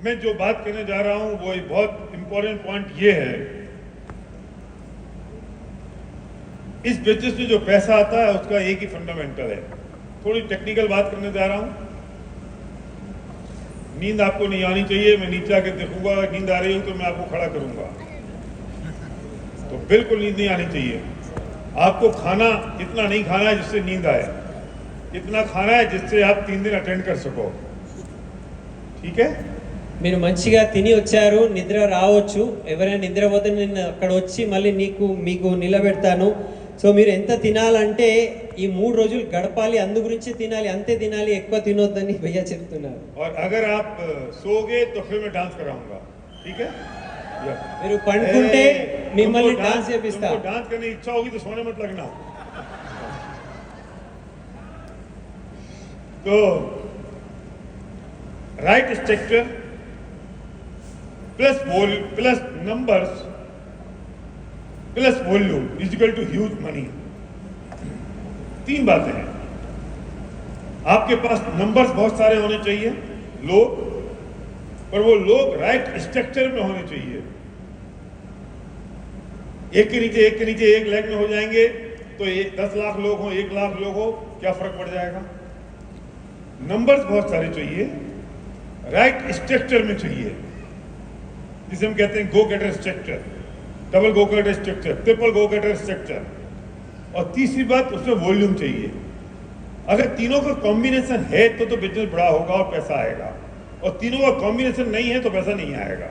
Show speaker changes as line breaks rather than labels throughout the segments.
मैं जो बात करने जा रहा हूं वो एक बहुत इंपॉर्टेंट पॉइंट ये है, इस बिजनेस में जो पैसा आता है उसका एक ही फंडामेंटल है। थोड़ी टेक्निकल बात करने जा रहा हूं। नींद आपको नहीं आनी चाहिए। मैं नीचे आके देखूंगा, नींद आ रही हो तो मैं आपको खड़ा करूंगा, तो बिल्कुल नींद नहीं आनी चाहिए। आपको खाना इतना नहीं खाना है जिससे नींद आए, इतना खाना है जिससे आप 3 दिन अटेंड कर सको। ठीक है?
మీరు మంచిగా తిని వచ్చారు, నిద్ర రావచ్చు. ఎవరైనా నిద్రపోతే నేను అక్కడ వచ్చి మళ్ళీ మీకు నిలబెడతాను. సో మీరు ఎంత తినాలంటే ఈ 3 రోజులు గడపాలి, అందు గురించి తినాలి, అంతే తినాలి, ఎక్కువ తినొద్దని భయ్యా చెప్తున్నారు.
और अगर आप सोगे तो फिर मैं डांस कराऊंगा। ठीक है?
మీరు పండుకుంటే మిమ్మల్ని డాన్స్ చేపిస్తా.
डांस करने की इच्छा होगी तो सोने मत लगना। तो right structure plus numbers plus volume is equal to huge money. 3 बातें हैं। आपके पास नंबर्स बहुत सारे होने चाहिए, लोग, और वो लोग राइट स्ट्रक्चर में होने चाहिए। एक के नीचे एक लाइन में हो जाएंगे तो 10 लाख लोग हो, 1 लाख लोग हो, क्या फर्क पड़ जाएगा? नंबर्स बहुत सारे चाहिए, राइट स्ट्रक्चर में चाहिए, जिसे हम कहते हैं गो गेटर स्ट्रक्चर, डबल गो गेटर स्ट्रक्चर, ट्रिपल गो गेटर स्ट्रक्चर। और तीसरी बात, उसमें वॉल्यूम चाहिए। अगर तीनों का कॉम्बिनेशन है तो बिजनेस बड़ा होगा और पैसा आएगा, और तीनों का कॉम्बिनेशन नहीं है तो पैसा नहीं आएगा।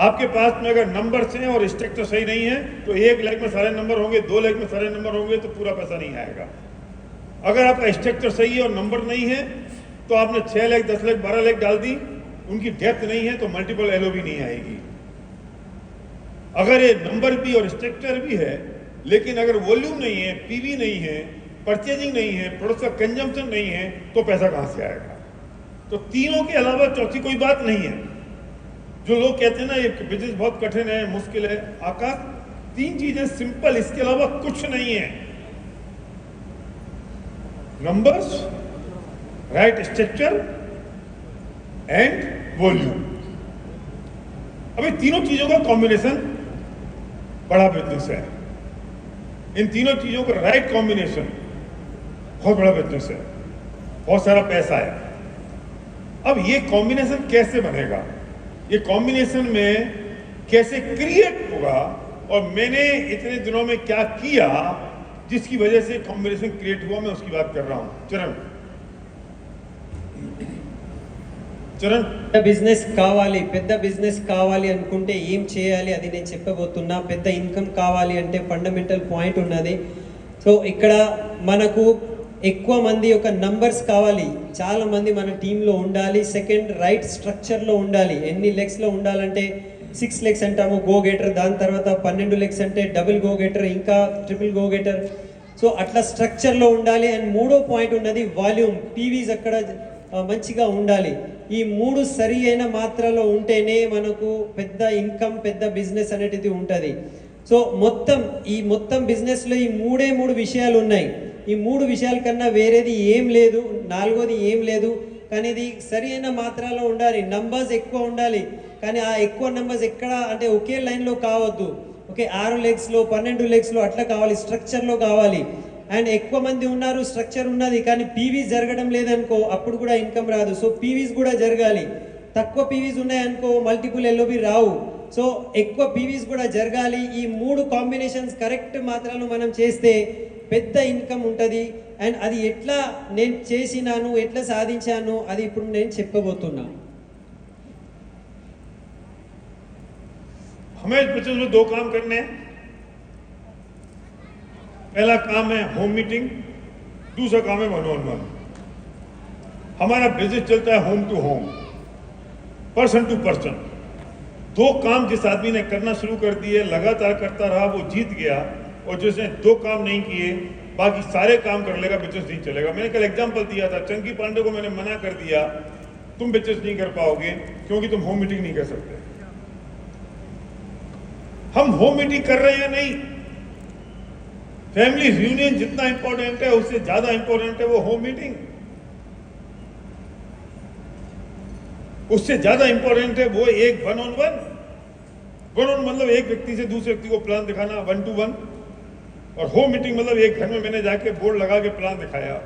आपके पास में अगर नंबर्स हैं और स्ट्रक्चर सही नहीं है तो 1 लाख में सारे नंबर होंगे, 2 लाख में सारे नंबर होंगे, तो पूरा पैसा नहीं आएगा। अगर आपका स्ट्रक्चर सही है और नंबर नहीं है तो आपने 6 लाख, 10 लाख, 12 लाख डाल दी, उनकी डेप्थ नहीं है तो मल्टीपल एलओबी नहीं आएगी। अगर ये नंबर भी और स्ट्रक्चर भी है लेकिन अगर वॉल्यूम नहीं है, पीवी नहीं है, परचेजिंग नहीं है, प्रोडक्ट का कंजम्पशन नहीं है, तो पैसा कहां से आएगा? तो तीनों के अलावा चौथी कोई बात नहीं है। जो लोग कहते हैं ना ये बिजनेस बहुत कठिन है, मुश्किल है, आकाश 3 चीजें सिंपल, इसके अलावा कुछ नहीं है। Numbers, right structure and volume. अभी तीनों चीजों का कॉम्बिनेशन बड़ा बिजनेस है। इन तीनों चीजों का राइट कॉम्बिनेशन बहुत बड़ा बिजनेस है, बहुत सारा पैसा है। अब ये कॉम्बिनेशन कैसे बनेगा, ये कॉम्बिनेशन में कैसे क्रिएट होगा, और मैंने इतने दिनों में क्या किया जिसकी वजह से कॉम्बिनेशन क्रिएट हुआ, मैं उसकी बात कर रहा हूं। चरण
పెద్ద బిజినెస్ కావాలి అనుకుంటే ఏం చేయాలి అది నేను చెప్పబోతున్నా. పెద్ద ఇన్కమ్ కావాలి అంటే ఫండమెంటల్ పాయింట్ ఉన్నది. సో ఇక్కడ మనకు ఎక్కువ మంది యొక్క నంబర్స్ కావాలి, చాలా మంది మన టీంలో ఉండాలి. సెకండ్, రైట్ స్ట్రక్చర్లో ఉండాలి. ఎన్ని లెగ్స్లో ఉండాలంటే 6 లెగ్స్ అంటాము గో గేటర్, దాని తర్వాత 12 లెగ్స్ అంటే డబుల్ గో గేటర్, ఇంకా ట్రిపుల్ గో గేటర్. సో అట్లా స్ట్రక్చర్లో ఉండాలి. అండ్ 3వ పాయింట్ ఉన్నది వాల్యూమ్, పీవీస్ అక్కడ మంచిగా ఉండాలి. ఈ 3 సరి అయిన మాత్రలో ఉంటేనే మనకు పెద్ద ఇన్కమ్, పెద్ద బిజినెస్ అనేది ఉంటుంది. సో మొత్తం బిజినెస్లో ఈ 3 విషయాలు ఉన్నాయి. ఈ 3 విషయాల కన్నా వేరేది ఏం లేదు, 4వది ఏం లేదు. కానీ ఇది సరి అయిన మాత్రలో ఉండాలి. నంబర్స్ ఎక్కువ ఉండాలి, కానీ ఆ ఎక్కువ నంబర్స్ ఎక్కడ అంటే ఒకే లైన్లో కావద్దు. ఓకే, 6 లెగ్స్లో 12 లెగ్స్లో అట్లా కావాలి, స్ట్రక్చర్లో కావాలి. అండ్ ఎక్కువ మంది ఉన్నారు, స్ట్రక్చర్ ఉన్నది, కానీ పీవీస్ జరగడం లేదనుకో అప్పుడు కూడా ఇన్కమ్ రాదు. సో పీవీస్ కూడా జరగాలి. తక్కువ పీవీస్ ఉన్నాయనుకో మల్టిపుల్ ఎల్ఓబి రావు. సో ఎక్కువ పీవీస్ కూడా జరగాలి. ఈ 3 కాంబినేషన్స్ కరెక్ట్ మాత్రాలు మనం చేస్తే పెద్ద ఇన్కమ్ ఉంటుంది. అండ్ అది ఎట్లా నేను చేసినాను, ఎట్లా సాధించాను, అది ఇప్పుడు నేను చెప్పబోతున్నా.
हमें इस बिजनेस में 2 काम करने हैं। पहला काम है होम मीटिंग, दूसरा काम है 1-on-1। हमारा बिजनेस चलता है home to home, person to person. 2 काम जिस आदमी ने करना शुरू कर दिए, लगातार करता रहा, वो जीत गया। और जिसने 2 काम नहीं किए, बाकी सारे काम कर लेगा, बिजनेस नहीं चलेगा। मैंने कल एग्जांपल दिया था, चंकी पांडे को मैंने मना कर दिया, तुम बिजनेस नहीं कर पाओगे क्योंकि तुम होम मीटिंग नहीं कर सकते। हम होम मीटिंग कर रहे हैं नहीं, फैमिली रियूनियन जितना इंपॉर्टेंट है उससे ज्यादा इंपॉर्टेंट है वो होम मीटिंग। उससे ज्यादा इंपॉर्टेंट है वो एक वन ऑन मतलब एक व्यक्ति से दूसरे व्यक्ति को प्लान दिखाना 1 to 1, और होम मीटिंग मतलब एक घर में मैंने जाके बोर्ड लगा के प्लान दिखाया।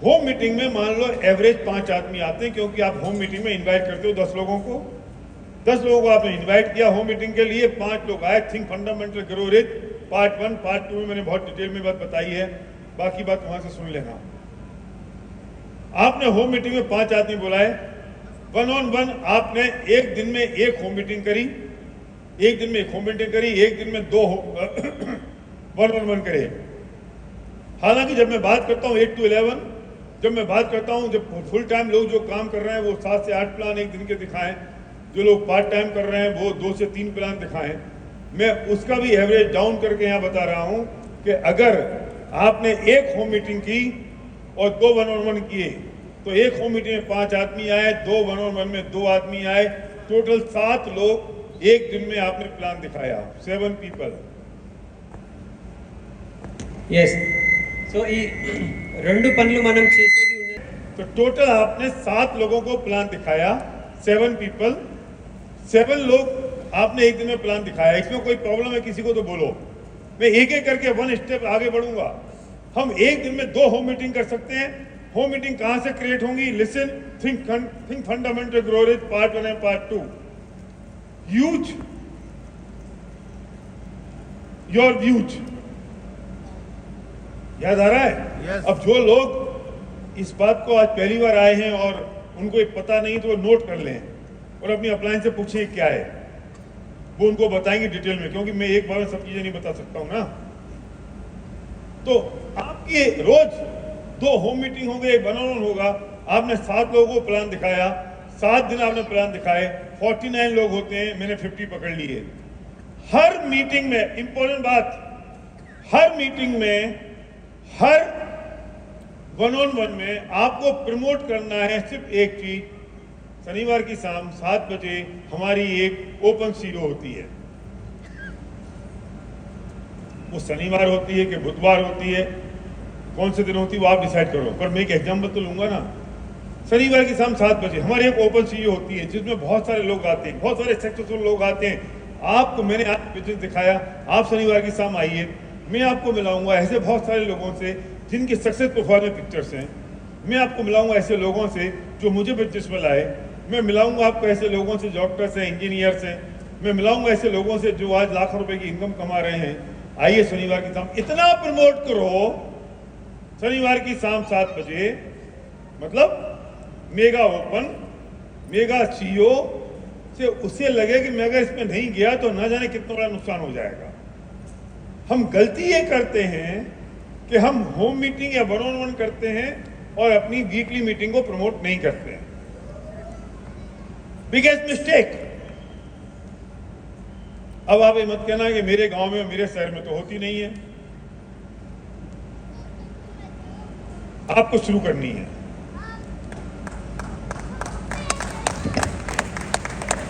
होम मीटिंग में मान लो एवरेज 5 आदमी आते हैं, क्योंकि आप होम मीटिंग में इनवाइट करते हो 10 लोगों को। 10 लोगों को आपने इनवाइट किया होम मीटिंग के लिए, 5 लोग आए। Think fundamental grow rich part 1, part 2 में मैंने बहुत डिटेल में बात बताई है, बाकी बात वहां से सुन लेना। आपने होम मीटिंग में 5 आदमी बुलाए, 1 on 1 आपने एक दिन में एक होम मीटिंग करी, एक दिन में एक होम मीटिंग करी, एक दिन में 2 1 on 1 करे। हालांकि जब मैं बात करता हूँ 8 to 11, जब मैं बात करता हूँ जब फुल टाइम लोग जो काम कर रहे हैं वो 7 से 8 प्लान एक दिन के दिखाएं, जो लोग पार्ट टाइम कर रहे हैं वो 2 से 3 प्लान दिखाएं। मैं उसका भी एवरेज डाउन करके यहाँ बता रहा हूँ कि अगर आपने एक होम मीटिंग की और 2 1 on 1 किए तो एक होम मीटिंग में 5 आदमी आए, 2 1 on 1 में 2 आदमी आए, टोटल 7 लोग एक दिन में आपने प्लान दिखाया, 7 people।
ఎస్ సో ఈ రెండు పనులు మనం చేసేది ఉన్నది
तो टोटल आपने 7 लोगों को प्लान दिखाया, 7 people, 7 लोग आपने एक दिन में प्लान दिखाया। इसमें कोई प्रॉब्लम है किसी को तो बोलो, मैं एक एक करके 1 स्टेप आगे बढ़ूंगा। हम एक दिन में 2 होम मीटिंग कर सकते हैं। होम मीटिंग कहां से क्रिएट होंगी? Listen, think fundamental grow rich part 1 and part 2। Huge your views, याद आ रहा है?
Yes.
अब जो लोग इस बात को आज पहली बार आए हैं और उनको ये पता नहीं तो वो नोट कर लें और अपनी अपलाइन से पूछें क्या है, वो उनको बताएंगे डिटेल में, क्योंकि मैं एक बार में सब चीजें नहीं बता सकता हूं ना। तो आपके रोज 2 होम मीटिंग होंगे, 1 1 on 1 होगा। आपने 7 लोगों को प्लान दिखाया, 7 दिन आपने प्लान दिखाए, 49 लोग होते हैं, मैंने 50 पकड़ लिए। हर मीटिंग में इंपॉर्टेंट बात, हर मीटिंग में, हर 1 on 1 में आपको प्रमोट करना है सिर्फ एक चीज। शनिवार की शाम 7 बजे हमारी एक ओपन सीरो होती है। वो शनिवार होती है कि बुधवार होती है, कौन से दिन होती है वो आप डिसाइड करो, पर मैं एक एग्जाम्पल तो लूंगा ना। शनिवार की शाम 7 बजे हमारी एक ओपन सीरो होती है, जिसमें बहुत सारे लोग आते हैं, बहुत सारे सक्सेसफुल लोग आते हैं। आपको मैंने आज बिजनेस दिखाया, आप शनिवार की शाम आइए, मैं आपको मिलाऊंगा ऐसे बहुत सारे लोगों से जिनके सक्सेस प्रोफाइल में पिक्चर्स हैं। मैं आपको मिलाऊंगा ऐसे लोगों से जो मुझे बिजनेस में लाए। मैं मिलाऊंगा आपको ऐसे लोगों से जो डॉक्टर्स हैं, इंजीनियर्स हैं। मैं मिलाऊंगा ऐसे लोगों से जो आज लाखों रुपए की इनकम कमा रहे हैं। आइए शनिवार की शाम, इतना प्रमोट करो शनिवार की शाम 7 बजे, मतलब मेगा ओपन, मेगा सीईओ से उससे लगे कि मैं अगर इसमें नहीं गया तो ना जाने कितना बड़ा नुकसान हो जाएगा। हम गलती ये करते हैं कि हम होम मीटिंग या 1 on 1 करते हैं और अपनी वीकली मीटिंग को प्रमोट नहीं करते हैं। Biggest mistake. अब आप ये मत कहना कि मेरे गांव में, मेरे शहर में तो होती नहीं है। आपको शुरू करनी है।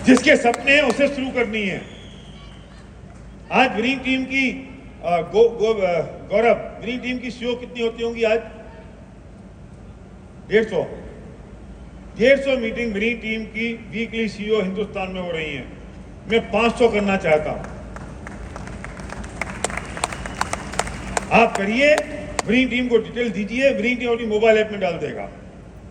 जिसके सपने हैं उसे शुरू करनी है। आज विनिंग टीम की गौरव, विनिंग टीम की सीओ कितनी होती होंगी आज? 150 मीटिंग विनिंग टीम की वीकली सीईओ हिंदुस्तान में हो रही हैं। मैं 500 करना चाहता हूं। आप करिए, विनिंग टीम को डिटेल दीजिए, विनिंग टीम अपनी मोबाइल ऐप में डाल देगा।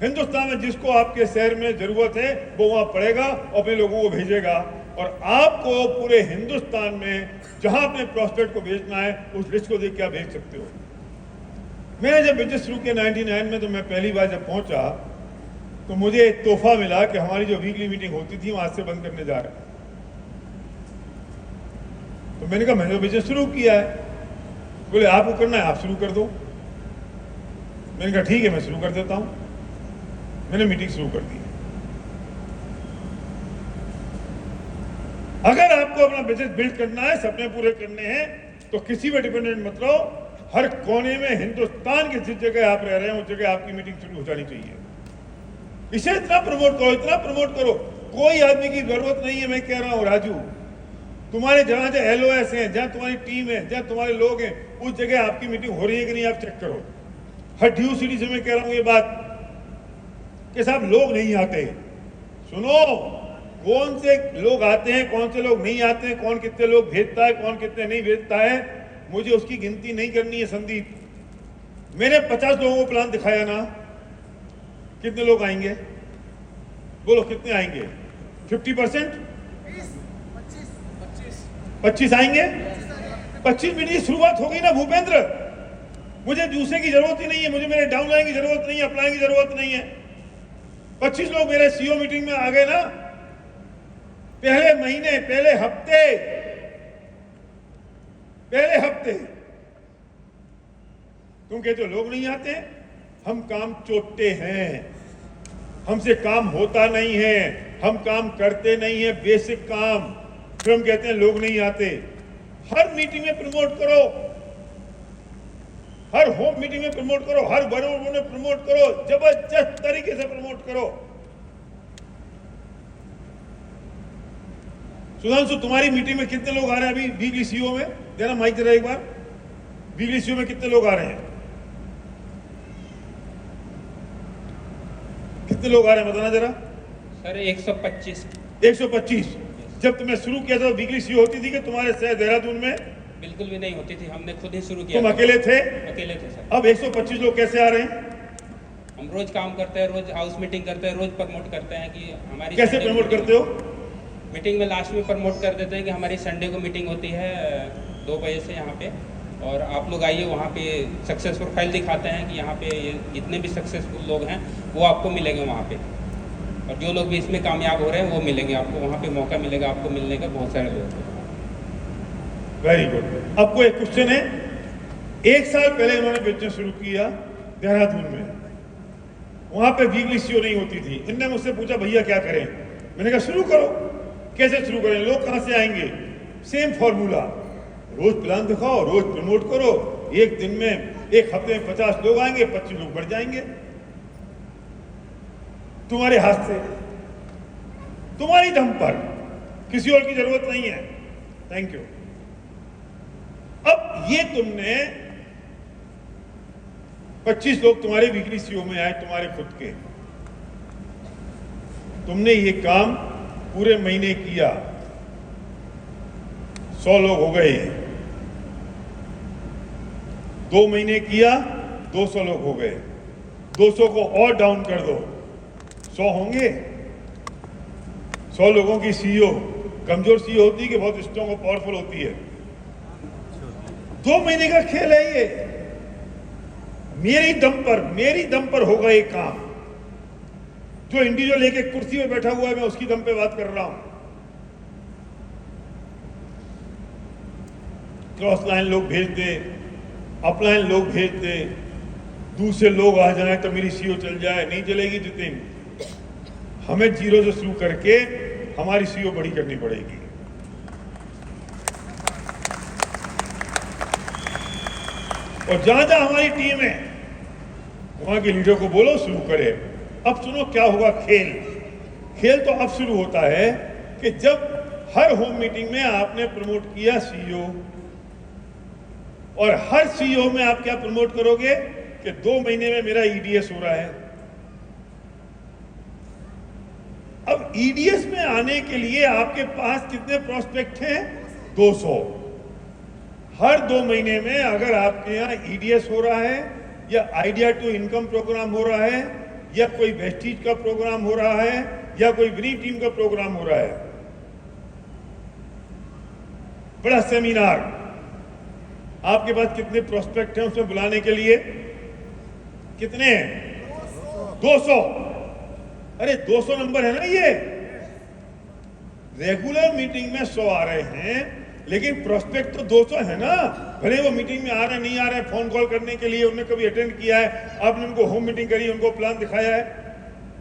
हिंदुस्तान में जिसको आपके शहर में जरूरत है वो वहां पड़ेगा और अपने लोगों को भेजेगा, और आपको पूरे हिंदुस्तान में जहां अपने प्रोस्पेक्ट को भेजना है उस लिस्ट को देख के आप भेज सकते हो। मैंने जब बिजनेस शुरू किया 99 में, तो मैं पहली बार जब पहुंचा तो मुझे एक तोहफा मिला कि हमारी जो वीकली मीटिंग होती थी वहां से बंद करने जा रहे हैं। तो मैंने कहा मैंने तो बिजनेस शुरू किया है। बोले आपको करना है, आप शुरू कर दो। मैंने कहा ठीक है, मैं शुरू कर देता हूं। मैंने मीटिंग शुरू कर दी। अगर आपको अपना बिजनेस बिल्ड करना है, सपने पूरे करने हैं, तो किसी पे डिपेंडेंट मत रहो। हर कोने में हिंदुस्तान की जिस जगह आप रह रहे हैं उस जगह आपकी मीटिंग शुरू हो जानी चाहिए। इसे इतना प्रमोट करो, इतना प्रमोट करो। कोई आदमी की जरूरत नहीं है, मैं कह रहा हूं राजू, तुम्हारे जहां जहां LOS हैं, जहां तुम्हारी टीम है, जहां तुम्हारे लोग हैं, उस जगह आपकी मीटिंग हो रही है कि नहीं, आप चेक करो। हर ड्यू सिटी से मैं कह रहा हूं ये बात कि साहब लोग नहीं आते, सुनो, कौन से लोग आते हैं, कौन से लोग नहीं आते हैं, कौन कितने लोग भेजता है, कौन कितने नहीं भेजता है, मुझे उसकी गिनती नहीं करनी है संदीप। मैंने 50 लोगों को प्लान दिखाया ना, कितने लोग आएंगे बोलो, कितने आएंगे? 50%? 25 आएंगे? 25 मिनट की शुरुआत होगी ना भूपेंद्र। मुझे दूसरे की जरूरत ही नहीं है, मुझे मेरे डाउनलाइन की जरूरत नहीं है, अपलाइन की जरूरत नहीं है। 25 लोग मेरे सीईओ मीटिंग में आ गए ना, पहले महीने, पहले हफ्ते तुम कहते हो लोग नहीं आते, हम काम चोटते हैं, हमसे काम होता नहीं है, हम काम करते नहीं है बेसिक काम, फिर हम कहते हैं लोग नहीं आते। हर मीटिंग में प्रमोट करो, हर होम मीटिंग में प्रमोट करो, हर बड़ों में प्रमोट करो, जबरदस्त तरीके से प्रमोट करो। सुधांशु, तुम्हारी मीटिंग में कितने लोग आ रहे हैं अभी वीकली सीईओ में? देना माइक जरा एक बार। वीकली सीईओ में कितने लोग आ रहे हैं? कितने लोग आ रहे हैं बताना जरा।
सर 125।
125। जब तुमने शुरू किया था वीकली सीईओ होती थी कि तुम्हारे शहर देहरादून में?
बिल्कुल भी नहीं होती थी, हमने खुद ही शुरू किया।
तुम अकेले थे?
अकेले थे सर।
अब 125 लोग कैसे आ रहे हैं?
हम रोज काम करते हैं, रोज हाउस मीटिंग करते हैं, रोज प्रमोट करते हैं कि हमारी
कैसे प्रमोट करते हो?
मीटिंग में लास्ट में प्रमोट कर देते हैं कि हमारी संडे को मीटिंग होती है 2 बजे से यहाँ पे, और आप लोग आइए, वहाँ पे सक्सेस प्रोफाइल दिखाते हैं कि यहाँ पे ये जितने भी सक्सेसफुल लोग हैं वो आपको मिलेंगे वहाँ पे, और जो लोग भी इसमें कामयाब हो रहे हैं वो मिलेंगे आपको, वहाँ पे मौका मिलेगा आपको मिलने का, बहुत सारे लोग।
Very good. आपको एक क्वेश्चन है, 1 साल पहले इन्होंने बिजनेस शुरू किया देहरादून में, वहां पे वीकली सीईओ नहीं होती थी। इनने मुझसे पूछा भैया क्या करें? मैंने कहा शुरू करो। कैसे शुरू करें? लोग कहां से आएंगे? सेम फॉर्मूला, रोज प्लान दिखाओ, रोज प्रमोट करो, एक दिन में, एक हफ्ते में 50 लोग आएंगे, 25 लोग बढ़ जाएंगे तुम्हारे हाथ से, तुम्हारी दम पर, किसी और की जरूरत नहीं है। Thank you. अब ये तुमने 25 लोग तुम्हारे वीकली सीईओ में आए, तुम्हारे खुद के, तुमने ये काम पूरे महीने किया, 100 लोग हो गए। 2 महीने किया, 200 लोग हो गए। 200 को और डाउन कर दो, 100 होंगे। 100 लोगों की सीईओ कमजोर सीईओ होती है कि बहुत स्ट्रांग और पावरफुल होती है? 2 महीने का खेल है ये। मेरी दम पर होगा ये काम। जो इंडिविजुअल एक कुर्सी में बैठा हुआ है, मैं उसकी दम पे बात कर रहा हूं। क्रॉस लाइन लोग भेज दे, अपलाइन लोग भेज दे, दूसरे लोग आ जाए तो मेरी सीईओ चल जाए, नहीं चलेगी जितिन। हमें जीरो से शुरू करके हमारी सीईओ बड़ी करनी पड़ेगी। और जहां जहां हमारी टीम है वहां के लीडर को बोलो शुरू करे। अब सुनो क्या होगा खेल तो अब शुरू होता है कि जब हर होम मीटिंग में आपने प्रमोट किया सीईओ, और हर सीईओ में आप क्या प्रमोट करोगे कि 2 महीने में मेरा ईडीएस हो रहा है। अब ईडीएस में आने के लिए आपके पास कितने प्रोस्पेक्ट हैं? 200। हर 2 महीने में अगर आपके यहाँ ईडीएस हो रहा है, या आइडिया टू इनकम प्रोग्राम हो रहा है, या कोई वेस्टीज का प्रोग्राम हो रहा है, या कोई विनी टीम का प्रोग्राम हो रहा है, बड़ा सेमिनार, आपके पास कितने प्रोस्पेक्ट हैं उसमें बुलाने के लिए? कितने हैं? 200। अरे 200 नंबर है ना ये। रेगुलर मीटिंग में 100 आ रहे हैं, लेकिन प्रोस्पेक्ट तो 200 है ना। भले वो मीटिंग में आ रहे नहीं आ रहे, फोन कॉल करने के लिए उन्होंने कभी अटेंड किया है, आपने उनको होम मीटिंग करी, उनको प्लान दिखाया है।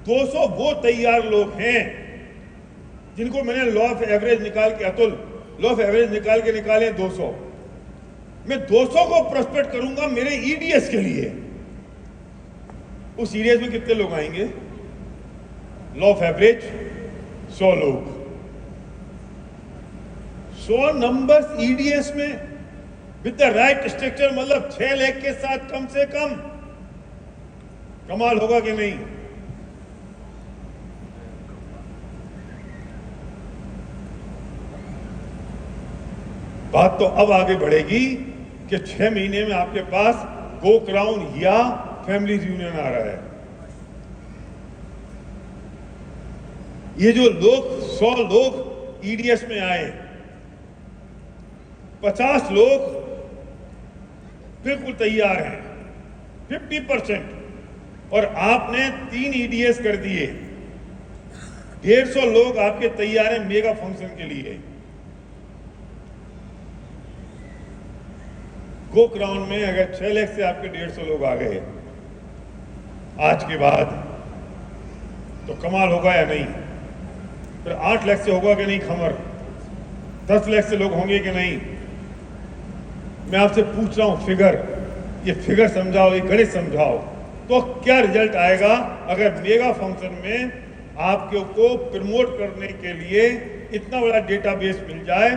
200 वो तैयार लोग हैं जिनको मैंने लॉ ऑफ एवरेज निकाल के, अतुल लॉ ऑफ एवरेज निकाले 200। मैं 200 को प्रोस्पेक्ट करूंगा मेरे ईडीएस के लिए। उस ईडीएस में कितने लोग आएंगे? लॉ ऑफ एवरेज 100 लोग। 100 नंबर्स ईडीएस में विद द राइट स्ट्रक्चर, मतलब 6 लाख के साथ कम से कम। कमाल होगा कि नहीं? बात तो अब आगे बढ़ेगी कि 6 महीने में आपके पास गो क्राउन या फैमिली रियूनियन आ रहा है। ये जो लोग 100 लोग ईडीएस में आए, 50 लोग बिल्कुल तैयार हैं, 50%, और आपने 3 ईडीएस कर दिए। 150 लोग आपके तैयार हैं मेगा फंक्शन के लिए। गो क्राउन में अगर 6 लाख से आपके 150 लोग आ गए आज के बाद, तो कमाल होगा या नहीं? फिर 8 लाख से होगा कि नहीं खमर? 10 लाख से लोग होंगे कि नहीं? मैं आपसे पूछ रहा हूं फिगर, ये फिगर समझाओ, ये गणित समझाओ, तो क्या रिजल्ट आएगा अगर मेगा फंक्शन में आपके को प्रमोट करने के लिए इतना बड़ा डेटाबेस मिल जाए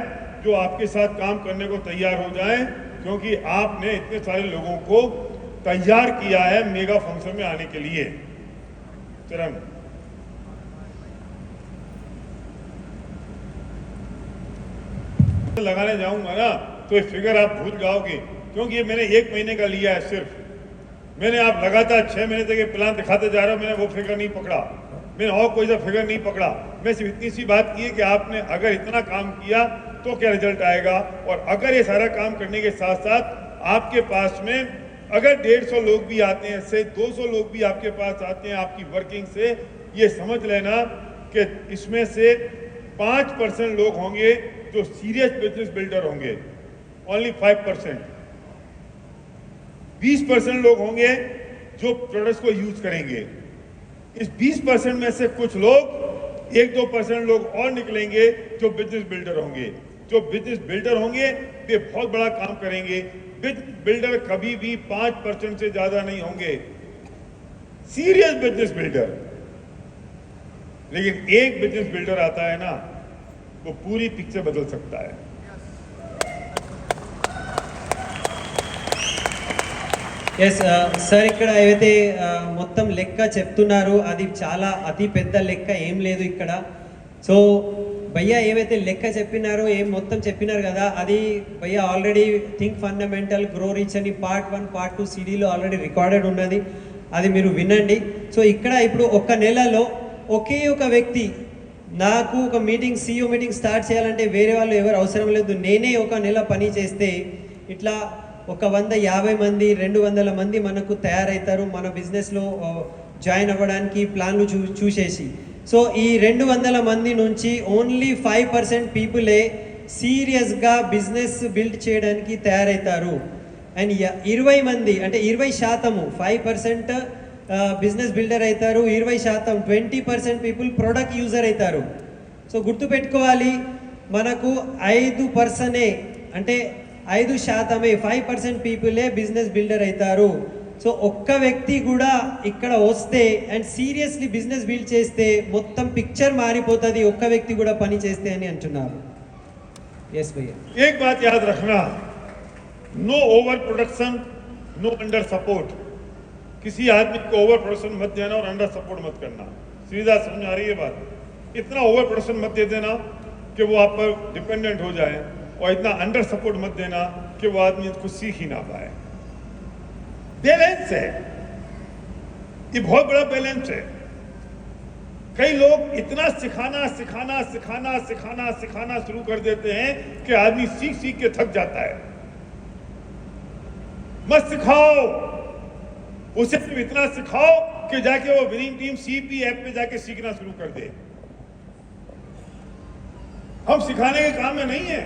जो आपके साथ काम करने को तैयार हो जाए, क्योंकि आपने इतने सारे लोगों को तैयार किया है मेगा फंक्शन में आने के लिए। चरण लगाने जाऊंगा ना तो ये फिगर आप भूल जाओगे, क्योंकि ये मैंने 1 महीने का लिया है सिर्फ। मैंने आप लगातार 6 महीने तक ये प्लान दिखाते जा रहा हूं, मैंने वो फिगर नहीं पकड़ा, मैंने और कोई सा फिगर नहीं पकड़ा। मैं सिर्फ इतनी सी बात की है कि आपने अगर इतना काम किया तो क्या रिजल्ट आएगा, और अगर ये सारा काम करने के साथ साथ आपके पास में अगर 150 लोग भी आते हैं, से 200 लोग भी आपके पास आते हैं आपकी वर्किंग से, ये समझ लेना कि इसमें से 5% लोग होंगे जो सीरियस बिजनेस बिल्डर होंगे, ओनली 5%। 20% लोग होंगे जो प्रोडक्ट्स को यूज करेंगे। इस 20% में से कुछ लोग 1-2% लोग और निकलेंगे जो बिजनेस बिल्डर होंगे। जो बिजनेस बिल्डर होंगे वे बहुत बड़ा काम करेंगे। बिजनेस बिल्डर कभी भी 5% से ज्यादा नहीं होंगे, सीरियस बिजनेस बिल्डर। लेकिन एक बिजनेस बिल्डर आता है ना, वो पूरी पिक्चर बदल सकता है।
ఎస్ సార్, ఇక్కడ ఏవైతే మొత్తం లెక్క చెప్తున్నారో అది చాలా అతి పెద్ద లెక్క ఏం లేదు ఇక్కడ. సో భయ్యా ఏవైతే లెక్క చెప్పినారో ఏం మొత్తం చెప్పినారు కదా, అది భయ్యా already think fundamental grow reach అని పార్ట్ 1 పార్ట్ 2 సిడీలో ఆల్రెడీ రికార్డెడ్ ఉన్నది, అది మీరు వినండి. సో ఇక్కడ ఇప్పుడు ఒక నెలలో ఒకే ఒక వ్యక్తి, నాకు ఒక మీటింగ్ CEO మీటింగ్ స్టార్ట్ చేయాలంటే వేరే వాళ్ళు ఎవరు అవసరం లేదు, నేనే ఒక నెల పని చేస్తే ఇట్లా ఒక 150 మంది 200 మంది మనకు తయారవుతారు మన బిజినెస్లో జాయిన్ అవ్వడానికి ప్లాన్లు చూసేసి. సో ఈ 200 మంది నుంచి ఓన్లీ 5% పీపులే సీరియస్గా బిజినెస్ బిల్డ్ చేయడానికి తయారవుతారు. అండ్ 20 మంది అంటే 20% 5% బిజినెస్ బిల్డర్ అవుతారు, 20% 20% పీపుల్ ప్రొడక్ట్ యూజర్ అవుతారు. సో గుర్తుపెట్టుకోవాలి, మనకు 5% అంటే 5% 5% పీపులే బిజినెస్ బిల్డర్ అవుతారు. సో ఒక్క వ్యక్తి కూడా ఇక్కడ వస్తే అండ్ సీరియస్లీ బిజినెస్ బిల్డ్ చేస్తే మొత్తం పిక్చర్ మారిపోతుంది, ఒక్క వ్యక్తి కూడా పని చేస్తే అని అంటున్నారు. ఎస్ భయ్యా,
एक बात याद रखना, no over production, no under support. किसी आदमी को ओवर प्रोडक्शन मत देना और अंडर सपोर्ट मत करना। सीधा समझ आ रही है बात? इतना ओवर प्रोडक्शन मत दे देना कि वो आप पर डिपेंडेंट हो जाए, और इतना अंडर सपोर्ट मत देना कि वो आदमी कुछ सीख ही ना पाए। बैलेंस है, ये बहुत बड़ा बैलेंस है। कई लोग इतना सिखाना सिखाना सिखाना सिखाना सिखाना शुरू कर देते हैं कि आदमी सीख सीख के थक जाता है। मत सिखाओ, उसे सिर्फ इतना सिखाओ कि जाके वो विनिंग टीम CP ऐप पे जाके सीखना शुरू कर दे। हम सिखाने के काम में नहीं है।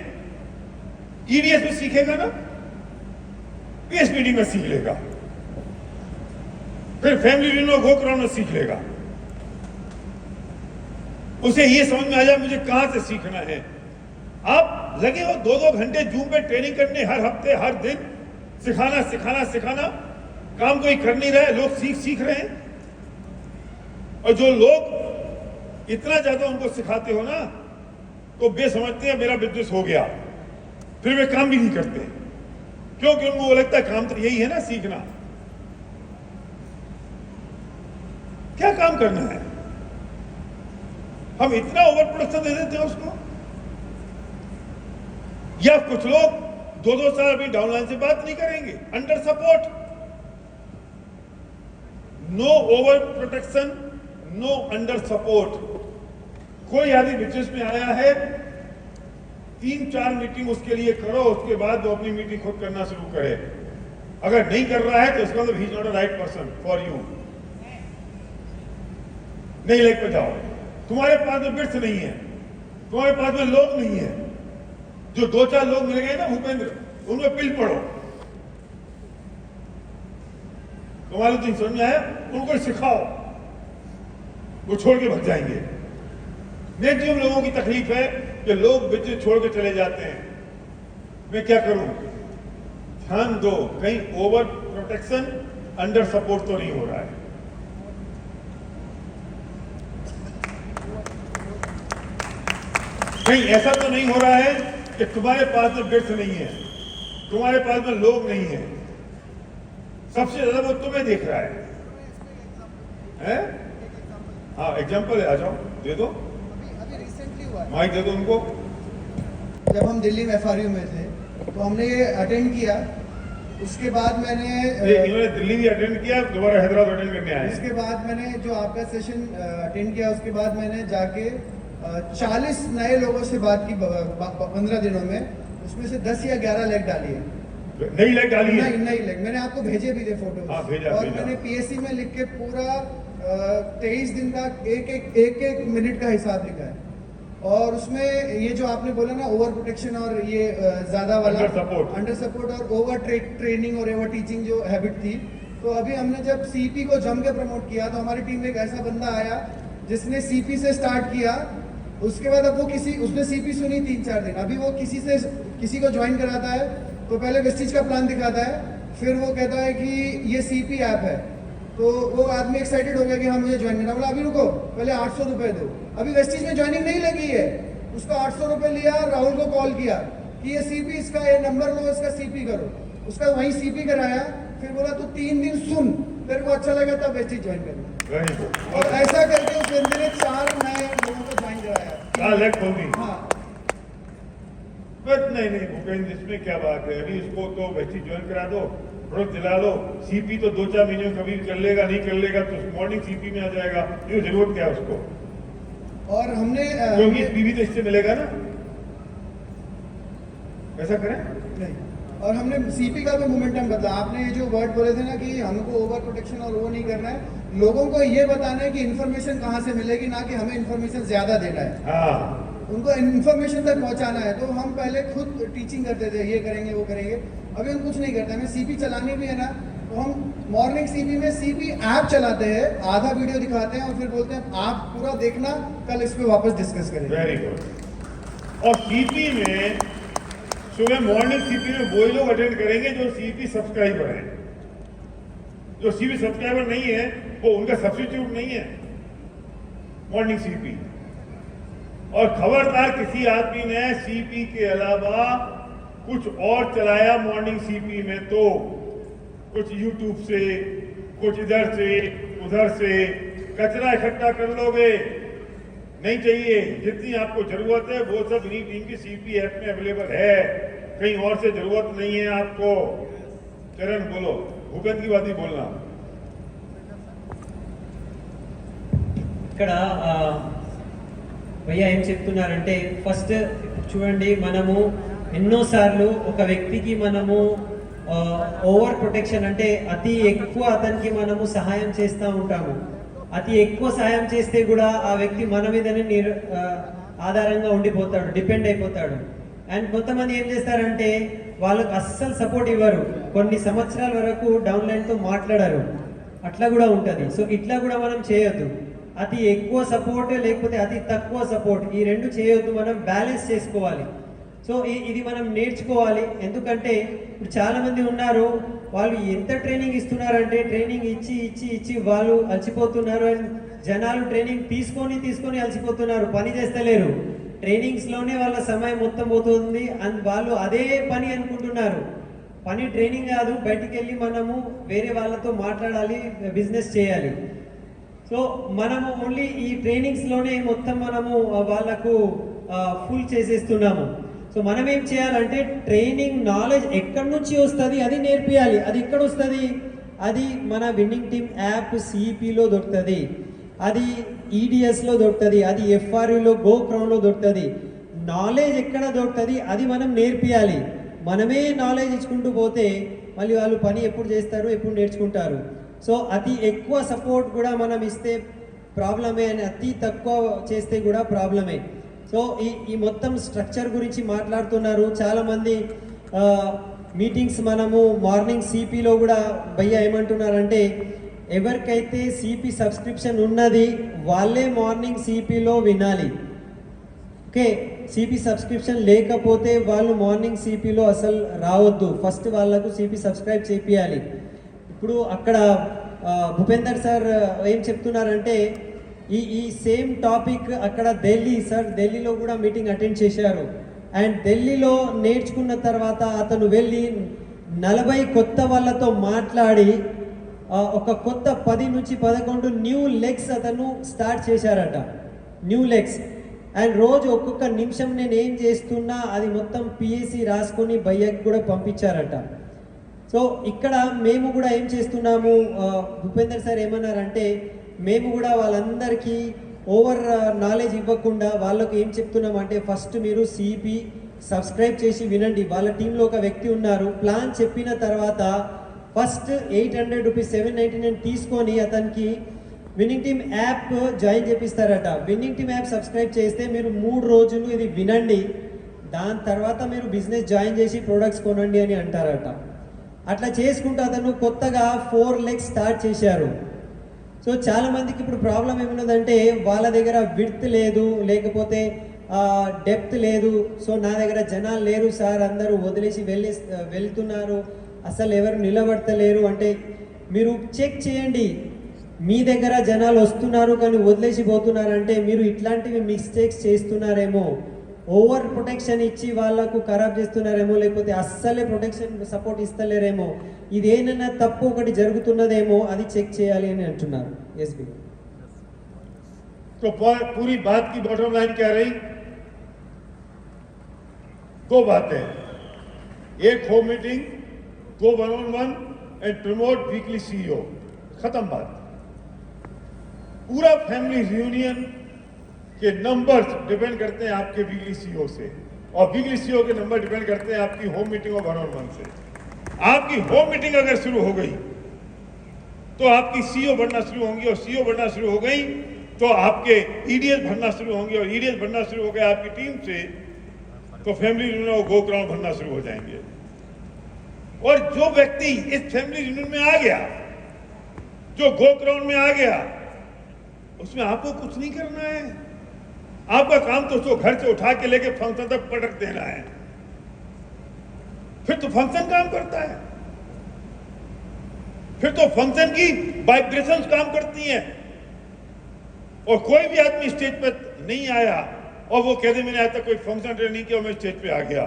EDS में सीखेगा ना, PS मीटिंग में सीख लेगा, फिर फैमिली रियूनियन गो क्राउन में सीख लेगा। उसे ये समझ में आ जाए मुझे कहां से सीखना है। आप लगे हो 2-2 घंटे जूम पे ट्रेनिंग करने, हर हफ्ते हर दिन सिखाना सिखाना सिखाना, काम कोई कर नहीं रहा है, लोग सीख रहे हैं। और जो लोग इतना ज्यादा उनको सिखाते हो ना, तो वे समझते हैं मेरा बिजनेस हो गया, फिर वे काम भी नहीं करते, क्योंकि उनको वो लगता है काम तो यही है ना, सीखना। क्या काम करना है? हम इतना ओवर प्रोडक्शन दे देते हैं उसको। या कुछ लोग 2-2 साल अभी डाउनलाइन से बात नहीं करेंगे, under support. No over protection, no under support. कोई आदमी बिजनेस में आया है, 3-4 मीटिंग उसके लिए करो, उसके बाद वो अपनी मीटिंग खुद करना शुरू करे। अगर नहीं कर रहा है तो इसका मतलब he is not a right person for you. नहीं लेकर जाओ। तुम्हारे पास में बिट्स नहीं है, तुम्हारे पास में लोग नहीं है। जो 2-4 लोग मिल गए ना भूपेंद्र, उनमें पिल पड़ो। तुम्हारे तो समझ में आया, उनको सिखाओ, वो छोड़ के भग जाएंगे। मैक्सिमम लोगों की तकलीफ है कि लोग बिजनेस छोड़ के चले जाते हैं। मैं क्या करूं? ध्यान दो, कहीं ओवर प्रोटेक्शन, अंडर सपोर्ट तो नहीं हो रहा है। कहीं ऐसा तो नहीं हो रहा है कि तुम्हारे पास में बिट्स नहीं है, तुम्हारे पास में लोग नहीं है। सबसे ज्यादा वो तुम्हें देख रहा है? हाँ, एग्जाम्पल है, आ जाओ, दे दो।
अभी रिसेंटली हुआ है,
माइक दे दो उनको।
जब हम दिल्ली में FRU में थे तो हमने ये अटेंड किया। उसके बाद मैंने
इन्होंने दिल्ली भी अटेंड किया, दोबारा हैदराबाद अटेंड करने आए।
उसके बाद मैंने जो आपका सेशन अटेंड किया, उसके बाद मैंने जाके 40 नए लोगों से बात की 15 दिनों में। उसमें से 10 या 11 लेग डाली है।
नई लेग डाली है?
नई लेग मैंने आपको भेजे भी थे फोटो।
हाँ, भेजा,
और
भेजा।
मैंने PSC में लिख के पूरा 23 दिन का एक मिनट का हिसाब लिखा है। और उसमें ये जो आपने बोला ना, ओवर प्रोटेक्शन और ये ज्यादा वाला अंडर सपोर्ट और ओवर ट्रेनिंग और ओवर टीचिंग जो हैबिट थी, तो अभी हमने जब CP को जम के प्रमोट किया तो हमारी टीम में एक ऐसा बंदा आया जिसने CP से स्टार्ट किया। उसके बाद अब वो उसने CP सुनी 3-4 दिन। अभी वो किसी को ज्वाइन कराता है तो पहले वेस्टिज का प्लान दिखाता है, फिर वो कहता है कि ये CP ऐप है। तो वो आदमी एक्साइटेड हो गया कि हाँ मुझे ज्वाइन करना। बोला अभी रुको, पहले 800 रुपए दो। अभी वेस्टिज में ज्वाइनिंग नहीं लगी है, उसका 800 रुपए लिया। राहुल को कॉल किया कि ये CP, इसका ये नंबर लो, इसका CP करो। उसका वहीं CP कराया। फिर बोला तू 3 दिन सुन, तेरे को अच्छा लगा तब वेस्टिज ज्वाइन करना। और ऐसा करके उस बंदे ने 4 नए लोगों को ज्वाइन कराया।
लेग खोल दी।
हाँ,
बस नहीं भूपेंद्र, इसमें क्या बात है? अभी इसको तो वेस्टिज ज्वाइन करा दो, प्रोडक्ट दिला दो। CP तो 2-4 महीने में कभी कर लेगा, नहीं कर लेगा तो मॉर्निंग CP में आ जाएगा। ये जरूरत क्या है उसको?
और हमने
क्योंकि PV तो इससे मिलेगा ना। ऐसा करें
नहीं, और हमने CP का भी मोमेंटम बदला। आपने ये जो वर्ड बोले थे ना कि हमको ओवर प्रोटेक्शन और वो नहीं करना है, लोगों को ये बताना है कि इन्फॉर्मेशन कहाँ से मिलेगी, ना कि हमें इन्फॉर्मेशन ज्यादा देना है।
हाँ,
उनको इन्फॉर्मेशन तक पहुंचाना है। तो हम पहले खुद टीचिंग करते थे, ये करेंगे वो करेंगे। अभी हम कुछ नहीं करते। हमें CP चलानी भी है ना, तो हम मॉर्निंग CP में CP ऐप चलाते हैं, आधा वीडियो दिखाते हैं और फिर बोलते हैं आप पूरा देखना, कल इस पे वापस डिस्कस करेंगे।
Very good. और CP में सुबह मॉर्निंग CP में वही लोग अटेंड करेंगे जो CP सब्सक्राइबर हैं। जो CP सब्सक्राइबर नहीं है वो उनका सब्स्टिट्यूट नहीं है मॉर्निंग CP। और खबरदार किसी आदमी ने CP के अलावा कुछ और चलाया मॉर्निंग CP में तो कुछ YouTube से, कुछ इधर से उधर से कचरा इकट्ठा कर लोगे। नहीं चाहिए। जितनी आपको जरूरत है वो सब इन्हीं टीम की CP ऐप में अवेलेबल है, कहीं और से जरूरत नहीं है आपको। चरण बोलो, भूपेंद्र की बात ही बोलना।
ఇక్కడ భయ్యా ఏం చెప్తున్నారంటే, ఫస్ట్ చూడండి, మనము ఎన్నోసార్లు ఒక వ్యక్తికి మనము ఓవర్ ప్రొటెక్షన్ అంటే అతి ఎక్కువ అతనికి మనము సహాయం చేస్తూ ఉంటాము. అతి ఎక్కువ సహాయం చేస్తే కూడా ఆ వ్యక్తి మన మీదనే ఆధారంగా ఉండిపోతాడు, డిపెండ్ అయిపోతాడు. అండ్ కొంతమంది ఏం చేస్తారంటే వాళ్ళకు అస్సలు సపోర్ట్ ఇవ్వరు, కొన్ని సంవత్సరాల వరకు డౌన్లైన్తో మాట్లాడరు. అట్లా కూడా ఉంటుంది. సో ఇట్లా కూడా మనం చేయొద్దు. అతి ఎక్కువ సపోర్ట్ లేకపోతే అతి తక్కువ సపోర్ట్, ఈ రెండు చేయొద్దు. మనం బ్యాలెన్స్ చేసుకోవాలి. సో ఇది మనం నేర్చుకోవాలి. ఎందుకంటే ఇప్పుడు చాలా మంది ఉన్నారు, వాళ్ళు ఎంత ట్రైనింగ్ ఇస్తున్నారంటే ట్రైనింగ్ ఇచ్చి ఇచ్చి ఇచ్చి వాళ్ళు అలసిపోతున్నారు. అండ్ జనాలు ట్రైనింగ్ తీసుకొని అలసిపోతున్నారు, పని చేస్తలేరు. ట్రైనింగ్స్లోనే వాళ్ళ సమయం మొత్తం పోతుంది. అండ్ వాళ్ళు అదే పని అనుకుంటున్నారు. పని ట్రైనింగ్ కాదు, బయటికి వెళ్ళి మనము వేరే వాళ్ళతో మాట్లాడాలి, బిజినెస్ చేయాలి. సో మనము ఓన్లీ ఈ ట్రైనింగ్స్లోనే మొత్తం మనము వాళ్ళకు ఫుల్ చేసేస్తున్నాము. సో మనం ఏం చేయాలంటే ట్రైనింగ్ నాలెడ్జ్ ఎక్కడి నుంచి వస్తుంది అది నేర్పియాలి. అది ఎక్కడ వస్తుంది? అది మన విన్నింగ్ టీమ్ యాప్ సిపిలో దొరుకుతుంది, అది ఈడిఎస్లో దొరుకుతుంది, అది ఎఫ్ఆర్యూలో గోక్రౌన్లో దొరుకుతుంది. నాలెడ్జ్ ఎక్కడ దొరుకుతుంది అది మనం నేర్పియాలి. మనమే నాలెడ్జ్ ఇచ్చుకుంటూ పోతే మళ్ళీ వాళ్ళు పని ఎప్పుడు చేస్తారు, ఎప్పుడు నేర్చుకుంటారు. సో అతి ఎక్కువ సపోర్ట్ కూడా మనం ఇస్తే ప్రాబ్లమే, అని అతి తక్కువ చేస్తే కూడా ప్రాబ్లమే. సో ఈ మొత్తం స్ట్రక్చర్ గురించి మాట్లాడుతున్నారు చాలామంది. మీటింగ్స్ మనము మార్నింగ్ సిపిలో కూడా భయ్య ఏమంటున్నారంటే ఎవరికైతే సిపి సబ్స్క్రిప్షన్ ఉన్నది వాళ్ళే మార్నింగ్ సిపిలో వినాలి. ఓకే, సిపి సబ్స్క్రిప్షన్ లేకపోతే వాళ్ళు మార్నింగ్ సిపిలో అసలు రావద్దు. ఫస్ట్ వాళ్ళకు సిపి సబ్స్క్రైబ్ చేపియాలి. ఇప్పుడు అక్కడ భూపేందర్ సార్ ఏం చెప్తున్నారంటే ఈ సేమ్ టాపిక్ అక్కడ ఢిల్లీలో కూడా మీటింగ్ అటెండ్ చేశారు. అండ్ ఢిల్లీలో నేర్చుకున్న తర్వాత అతను వెళ్ళి 40 కొత్త వాళ్ళతో మాట్లాడి ఒక కొత్త 10 నుంచి 11 న్యూ లెగ్స్ అతను స్టార్ట్ చేశారట. New legs. అండ్ రోజు ఒక్కొక్క నిమిషం నేను ఏం చేస్తున్నా అది మొత్తం పిఎస్సి రాసుకొని భయ్యకి కూడా పంపించారట. సో ఇక్కడ మేము కూడా ఏం చేస్తున్నాము, భూపేందర్ సార్ ఏమన్నారంటే మేము కూడా వాళ్ళందరికీ ఓవర్ నాలెడ్జ్ ఇవ్వకుండా వాళ్ళకు ఏం చెప్తున్నామంటే ఫస్ట్ మీరు సిపి సబ్స్క్రైబ్ చేసి వినండి. వాళ్ళ టీంలో ఒక వ్యక్తి ఉన్నారు, ప్లాన్ చెప్పిన తర్వాత ఫస్ట్ 800 రూపీస్ 799 తీసుకొని అతనికి విన్నింగ్ టీమ్ యాప్ జాయిన్ చేపిస్తారట. విన్నింగ్ టీమ్ యాప్ సబ్స్క్రైబ్ చేస్తే మీరు 3 రోజులు ఇది వినండి, దాని తర్వాత మీరు బిజినెస్ జాయిన్ చేసి ప్రొడక్ట్స్ కొనండి అని అంటారట. అట్లా చేసుకుంటూ అతను కొత్తగా 4 లెగ్స్ స్టార్ట్ చేశారు. సో చాలామందికి ఇప్పుడు ప్రాబ్లం ఏమున్నదంటే వాళ్ళ దగ్గర విడ్త్ లేదు, లేకపోతే డెప్త్ లేదు. సో నా దగ్గర జనాలు లేరు సార్, అందరూ వదిలేసి వెళ్తున్నారు, అసలు ఎవరు నిలబడతలేరు అంటే మీరు చెక్ చేయండి. మీ దగ్గర జనాలు వస్తున్నారు కానీ వదిలేసి పోతున్నారంటే మీరు ఇట్లాంటివి మిస్టేక్స్ చేస్తున్నారేమో, ఓవర్ ప్రొటెక్షన్ ఇచ్చి వాళ్ళకు ఖరాబ్ చేస్తున్నారేమో, లేకపోతే అస్సలే ప్రొటెక్షన్ సపోర్ట్ ఇస్తలేరేమో, ఇదేనన్నా తప్పు ఒకటి జరుగుతున్నదేమో అది చెక్ చేయాలి అని అంటున్నారు. ఎస్బి
तो पूरी बात की बॉटम लाइन क्या रही? 2 बातें, एक home meeting, 2 1-on-1 and promote weekly CEO. खत्म बात. पूरा फैमिली रियूनियन के नंबर्स डिपेंड करते हैं आपके वीकली सीईओ से, और वीकली सीईओ के नंबर डिपेंड करते हैं आपकी होम मीटिंग और 1-on-1 से. आपकी होम मीटिंग अगर शुरू हो गई तो आपकी सीईओ बढ़ना शुरू होंगी, और सीईओ बढ़ना शुरू हो गई तो आपके ईडीएस बढ़ना शुरू होंगे, और ईडीएस बढ़ना शुरू हो गया आपकी टीम से तो फैमिली यूनियन और गो ग्राउंड बनना शुरू हो जाएंगे. और जो व्यक्ति इस फैमिली यूनियन में आ गया, जो गो ग्राउंड में आ गया, उसमें आपको कुछ नहीं करना है. आपका काम तो उसको घर से उठा के लेके फंक्शन तक पटक देना है, फिर तो फंक्शन काम करता है, फिर तो फंक्शन की वाइब्रेशंस काम करती हैं. और कोई भी आदमी स्टेज पर नहीं आया और वो कहते मैंने आज तक कोई फंक्शन अटेंड नहीं किया और मैं स्टेज पे आ गया,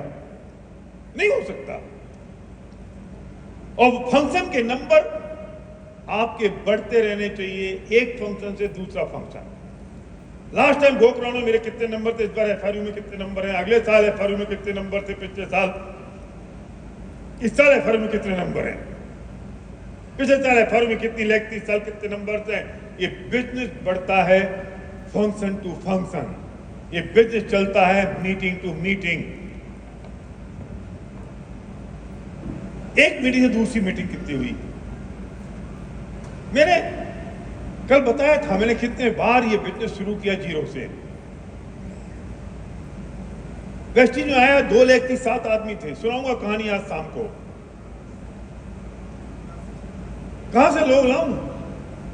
नहीं हो सकता. और फंक्शन के नंबर आपके बढ़ते रहने चाहिए, एक फंक्शन से दूसरा function. Last time go ground में मेरे कितने नंबर थे, इस बार एफआरयू में कितने नंबर हैं, अगले साल एफआरयू में कितने नंबर थे, पिछले साल, इस साल एफआरयू में कितने नंबर हैं, पिछले साल एफआरयू में कितनी लैग थी, इस साल कितने नंबर हैं. ये बिजनेस बढ़ता है फंक्शन टू फंक्शन, ये बिजनेस चलता है मीटिंग टू मीटिंग. एक मीटिंग से दूसरी मीटिंग कितनी हुई, मैंने कल बताया था. मैंने कितने बार ये बिजनेस शुरू किया जीरो से. वेस्टीज में आया 2 लाख थी, 7 आदमी थे. सुनाऊंगा कहानी आज शाम को. कहां से लोग लाऊं,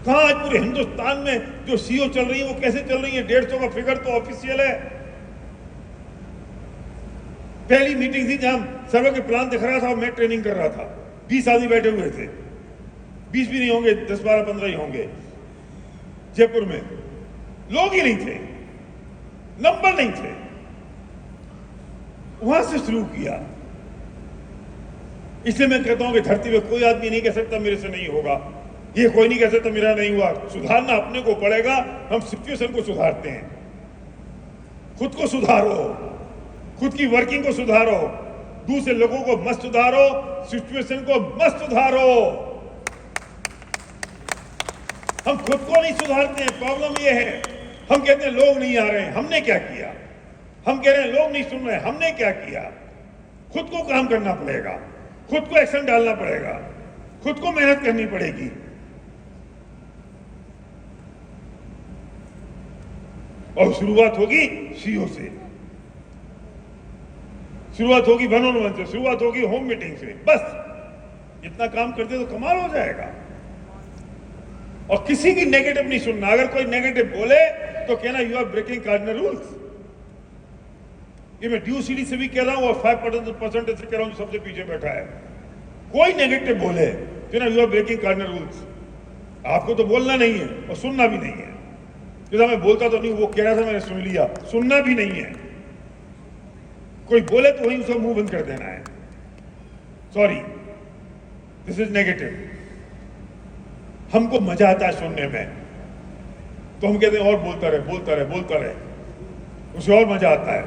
कहां आज पूरे हिंदुस्तान में जो सीईओ चल रही है वो कैसे चल रही है. 150 का फिगर तो ऑफिशियल है. पहली मीटिंग थी जहां सर्वे के प्लान दिख रहा था और मैं ट्रेनिंग कर रहा था. 20 आदमी बैठे हुए थे, 20 भी नहीं होंगे, 10 12 15 ही होंगे. जयपुर में लोग ही नहीं थे, नंबर नहीं थे. वहां से शुरू किया. इसलिए मैं कहता हूं कि धरती पे कोई आदमी नहीं कह सकता मेरे से नहीं होगा, ये कोई नहीं कह सकता मेरा नहीं हुआ. सुधारना अपने को पड़ेगा. हम सिचुएशन को सुधारते हैं, खुद को सुधारो, खुद की वर्किंग को सुधारो, दूसरे लोगों को मत सुधारो, सिचुएशन को मत सुधारो। हम खुद को नहीं सुधारते हैं, प्रॉब्लम ये है। हम कहते हैं लोग नहीं आ रहे हैं, हमने क्या किया? हम कह रहे हैं लोग नहीं सुन रहे, हमने क्या किया? खुद को काम करना पड़ेगा, खुद को एक्शन डालना पड़ेगा, खुद को मेहनत करनी पड़ेगी। और शुरुआत होगी सीओ से, शुरुआत होगी वन ऑन वन से, शुरुआत होगी होम मीटिंग से। बस इतना काम करते तो कमाल हो जाएगा। और किसी की नेगेटिव नहीं सुनना। अगर कोई नेगेटिव बोले तो कहना you are breaking cardinal rules. ये मैं ड्यू सीडी से भी कह रहा हूं और 5% से कह रहा हूं जो सबसे पीछे बैठा है। कोई नेगेटिव बोले कहना you are breaking cardinal rules. आपको तो बोलना नहीं है और सुनना भी नहीं है। जैसा मैं बोलता तो नहीं, वो कह रहा था मैंने सुन लिया, सुनना भी नहीं है। कोई बोले तो वहीं उसका मुंह बंद कर देना है। Sorry, this is negative. हमको मजा आता है सुनने में, तो हम कहते हैं और बोलता रहे, बोलता रहे, बोलता रहे, उसे और मजा आता है।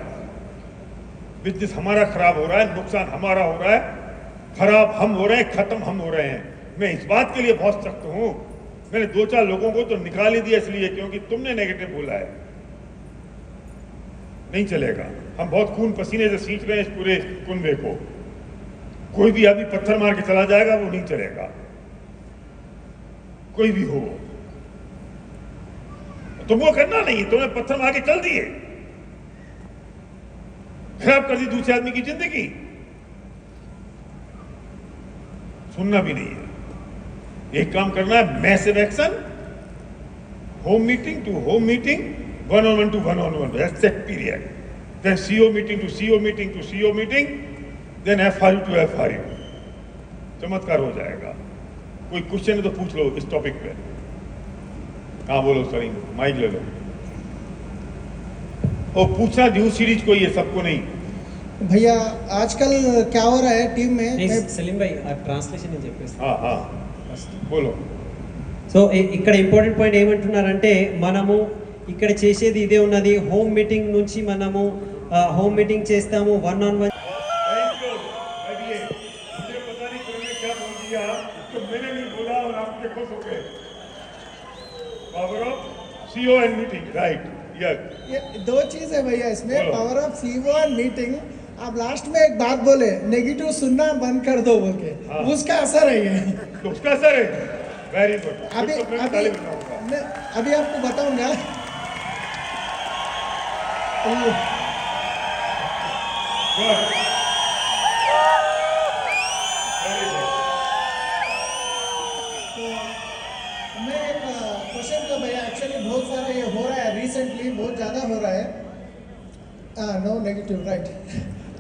बिजनेस हमारा खराब हो रहा है, नुकसान हमारा हो रहा है, खराब हम हो रहे हैं, खत्म हम हो रहे हैं। मैं इस बात के लिए बहुत सख्त हूं। मैंने 2-4 लोगों को तो निकाल ही दिया इसलिए क्योंकि तुमने नेगेटिव बोला है। नहीं चलेगा। हम बहुत खून पसीने से सींच रहे हैं इस पूरे कुनबे को। कोई भी अभी पत्थर मार के चला जाएगा, वो नहीं चलेगा, कोई भी हो। तुमको करना नहीं, तुमने पत्थर मार के चल दिए, खराब कर दी दूसरे आदमी की जिंदगी। सुनना भी नहीं है। एक काम करना है, massive action, home meeting to home meeting, one on one to one on one, set period, then CO meeting to CO meeting to CO meeting, then FRU to FRU. चमत्कार हो जाएगा। कोई क्वेश्चन है तो पूछ लो इस टॉपिक पे। हाँ बोलो सर, माइक ले लो। और पूछना न्यूज सीरीज को, ये सबको नहीं।
भैया आजकल क्या हो रहा है टीम में
సలీం భాయ్ ఆ ట్రాన్స్లేషన్ నేను చెప్పేసి
हाँ हाँ बोलो।
సో ఇక్కడ ఇంపార్టెంట్ పాయింట్ ఏమంటున్నారంటే మనము ఇక్కడ చేసేది ఇదే ఉన్నది. హోమ్ మీటింగ్ నుంచి మనము హోమ్ మీటింగ్ చేస్తాము, one on one.
Thank you. बैठिए। मुझे पता नहीं तुमने क्या बोल दिया, तो मैंने नहीं बोला और आप देखो खुश हो गए। Power of CO and meeting, right? Yes.
ये 2 चीज है भैया इसमें,
बोलो।
पावर ऑफ सीईओ और मीटिंग। आप लास्ट में एक बात बोले, नेगेटिव सुनना बंद कर दो बोल के,
हाँ।
उसका असर है ये।
तो उसका असर है। Very good.
अभी अभी मैं अभी आपको बताऊंगा। मैं एक क्वेश्चन तो भैया एक्चुअली बहुत सारे ये हो रहा है, रिसेंटली बहुत ज़्यादा हो रहा है। No negative, right.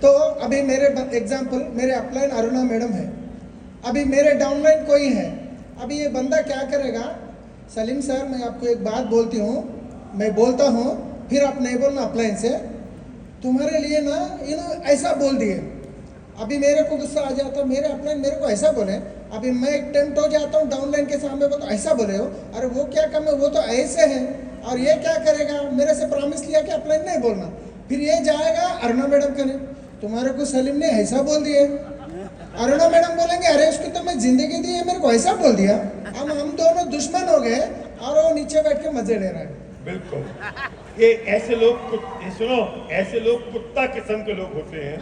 तो अभी मेरे एग्जांपल, मेरे अपलाइन अरुणा मैडम है, अभी मेरे डाउनलाइन कोई है। अभी ये बंदा क्या करेगा, सलीम सर मैं आपको एक बात बोलती हूँ, मैं बोलता हूँ, फिर आप नहीं बोलना अपलाइन से, तुम्हारे लिए ना ऐसा बोल दिए। अभी मेरे को गुस्सा आ जाता, मेरे अपलाइन मेरे को ऐसा बोले, अभी मैं टेम्प्ट हो जाता हूँ डाउनलाइन के सामने, बोलता ऐसा बोले हो, अरे वो क्या कम है, वो तो ऐसे है, और ये क्या करेगा, मेरे से प्रॉमिस लिया कि अपलाइन नहीं बोलना। फिर ये जाएगा अरुणा मैडम करें, तुम्हारे को सलीम ने ऐसा बोल दिए। अरुणा मैडम बोलेंगे अरे उसकी तो मैं जिंदगी दी है, मेरे को ऐसा बोल दिया। हम दोनों दुश्मन हो गए और वो नीचे बैठ के मजे ले रहा है।
बिल्कुल। ये ऐसे लोग, ये सुनो, ऐसे लोग कुत्ता किस्म के लोग होते हैं।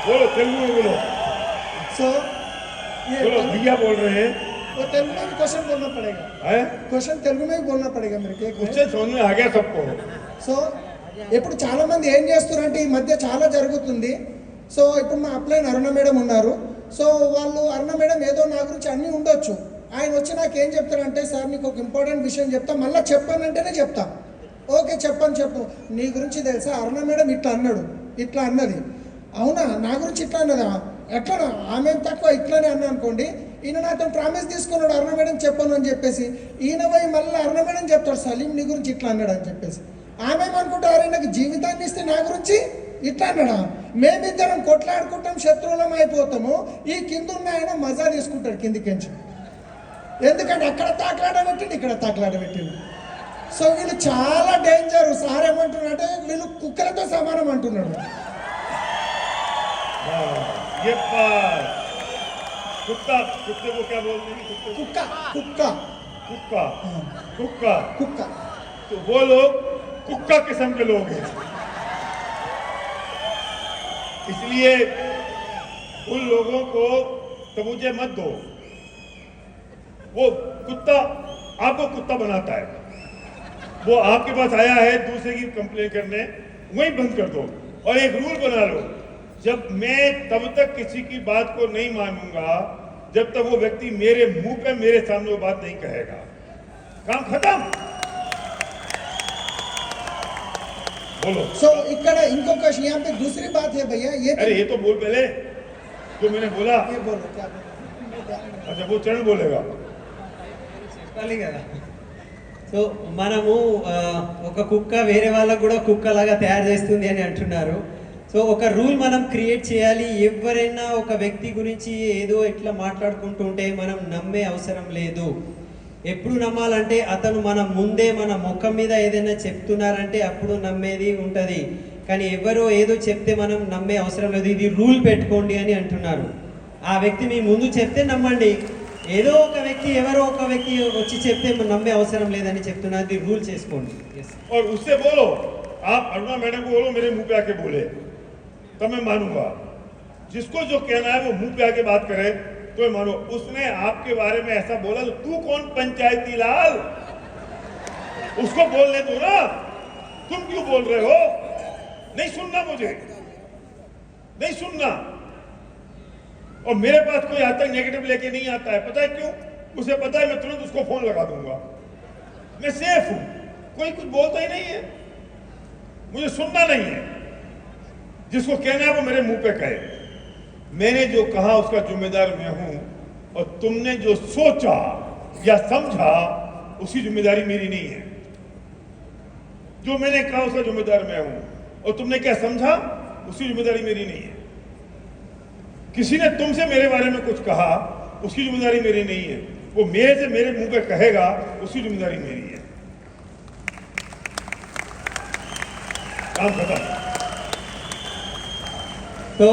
बोलो तेलुगु में बोलो।
सो ये
बोलो, भैया बोल रहे हैं।
वो तेलुगु में भी क्वेश्चन बोलना पड़ेगा,
हैं?
క్వశ్చన్ తెలుగు में भी बोलना पड़ेगा मेरे को।
उससे समझ में आ गया सबको।
సో ఇప్పుడు చాలా మంది ఏం చేస్తున్నారంటే ఈ మధ్య చాలా జరుగుతుంది. సో ఇప్పుడు మా అప్లైన్ అరుణ మేడం ఉన్నారు. సో వాళ్ళు అరుణ మేడం ఏదో నా గురించి అన్నీ ఉండొచ్చు, ఆయన వచ్చి నాకు ఏం చెప్తారంటే సార్ నీకు ఒక ఇంపార్టెంట్ విషయం చెప్తా, మళ్ళీ చెప్పానంటేనే చెప్తా. ఓకే చెప్పు, నీ గురించి తెలుసా అరుణ మేడం ఇట్లా అన్నాడు, ఇట్లా అన్నది, అవునా నా గురించి ఇట్లా అన్నదా, ఎట్లా ఆమె తక్కువ ఇట్లానే అన్నా అనుకోండి, ఈయన నాతో ప్రామిస్ తీసుకున్నాడు అరుణ మేడం చెప్పను అని చెప్పేసి, ఈయన పోయి మళ్ళీ అరుణ మేడం చెప్తాడు సలీం నీ గురించి ఇట్లా అన్నాడు అని చెప్పేసి. ఆమె ఏమనుకుంటారు, నాకు జీవితాన్ని ఇస్తే నా గురించి ఇట్లా అన్నాడా, మేమిద్దరం కొట్లాడుకుంటాం, శత్రువులం అయిపోతాము, ఈ కింద ఉన్న ఆయన మజా తీసుకుంటాడు కిందికించి. ఎందుకంటే అక్కడ తాకలాట పెట్టిండు, ఇక్కడ తాకలాట పెట్టిండు. సో వీళ్ళు చాలా డేంజర్. సార్ ఏమంటున్నాడు అంటే వీళ్ళు కుక్కలతో సమానం అంటున్నాడు.
ये बात कुत्ता, कुत्ते को क्या बोलते हैं? कुत्ते को
కుక్క కుక్క
कुक्का, कुक्का,
కుక్క.
तो वो लोग कुक्का किस्म के लोग हैं. इसलिए उन लोगों को तमुझे मत दो. वो कुत्ता आपको कुत्ता बनाता है. वो आपके पास आया है दूसरे की कंप्लेन करने, वहीं बंद कर दो और एक रूल बना लो. जब मैं तब तक किसी की बात को नहीं मानूंगा जब तक वो व्यक्ति मेरे मुंह पे मेरे सामने वो बात नहीं कहेगा. काम खत्म. बोलो.
సో ఇక్కడ ఇంకొక यहाँ पे दूसरी बात है भैया, ये
अरे ये तो बोल पहले जो मैंने बोला.
ये बोलो क्या बोलो.
अच्छा वो चरण बोलेगा.
చెప్పాలి కదా. సో మనము ఒక కుక్క వేరే వాళ్ళకు కూడా కుక్కలాగా తయారు చేస్తుంది అని అంటున్నారు. సో ఒక రూల్ మనం క్రియేట్ చేయాలి. ఎవరైనా ఒక వ్యక్తి గురించి ఏదో ఇట్లా మాట్లాడుకుంటూ ఉంటే మనం నమ్మే అవసరం లేదు. ఎప్పుడు నమ్మాలంటే అతను మన ముందే మన ముఖం మీద ఏదైనా చెప్తున్నారంటే అప్పుడు నమ్మేది ఉంటుంది. కానీ ఎవరో ఏదో చెప్తే మనం నమ్మే అవసరం లేదు. ఇది రూల్ పెట్టుకోండి అని అంటున్నారు. ఆ వ్యక్తి మీ ముందు చెప్తే నమ్మండి. ఏదో ఒక వ్యక్తి ఎవరో ఒక వ్యక్తి వచ్చి చెప్తే నమ్మే అవసరం లేదని చెప్తున్నారు. ఇది రూల్ చేసుకోండి.
और उससे बोलो, आप अरुणा मैडम को बोलो मेरे मुंह पे आके बोले तो मैं मानूंगा. जिसको जो कहना है वो मुंह पे आके बात करे तो मैं मानो. उसने आपके बारे में ऐसा बोला तो तू कौन पंचायती लाल, उसको बोलने दो ना. तुम क्यों बोल रहे हो? नहीं सुनना, मुझे नहीं सुनना. और मेरे पास कोई आज तक नेगेटिव लेके नहीं आता है. पता है क्यों? उसे पता है मैं तुरंत उसको फोन लगा दूंगा. मैं सेफ हूं, कोई कुछ बोलता ही नहीं है. मुझे सुनना नहीं है. जिसको कहना है वो मेरे मुंह पे कहे. मैंने जो कहा उसका जिम्मेदार मैं हूं और तुमने जो सोचा या समझा उसकी जिम्मेदारी मेरी नहीं है. जो मैंने कहा उसका जिम्मेदार मैं हूं और तुमने क्या समझा उसकी जिम्मेदारी मेरी नहीं है. किसी ने तुमसे मेरे बारे में कुछ कहा उसकी जिम्मेदारी मेरी नहीं है. वो मेरे से मेरे मुंह पे कहेगा उसकी जिम्मेदारी मेरी है. काम खत्म.
సో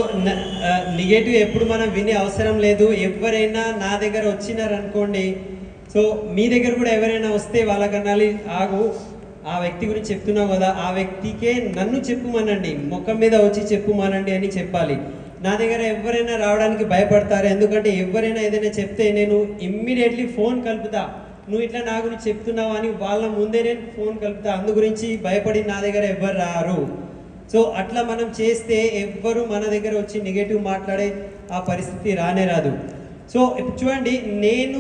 నెగటివ్ ఎప్పుడు మనం వినే అవసరం లేదు. ఎవరైనా నా దగ్గర వచ్చినారనుకోండి, సో మీ దగ్గర కూడా ఎవరైనా వస్తే వాళ్ళకనాలి ఆగు, ఆ వ్యక్తి గురించి చెప్తున్నావు కదా, ఆ వ్యక్తికే నన్ను చెప్పుమానండి, ముఖం మీద వచ్చి చెప్పుమానండి అని చెప్పాలి. నా దగ్గర ఎవరైనా రావడానికి భయపడతారు. ఎందుకంటే ఎవరైనా ఏదైనా చెప్తే నేను ఇమ్మీడియట్లీ ఫోన్ కలుపుతా, నువ్వు ఇట్లా నా గురించి చెప్తున్నావు అని వాళ్ళ ముందే నేను ఫోన్ కలుపుతా. అందు గురించి భయపడి నా దగ్గర ఎవరు రారు. సో అట్లా మనం చేస్తే ఎవ్వరు మన దగ్గర వచ్చి నెగటివ్ మాట్లాడే ఆ పరిస్థితి రానే రాదు. సో ఇప్పుడు చూడండి, నేను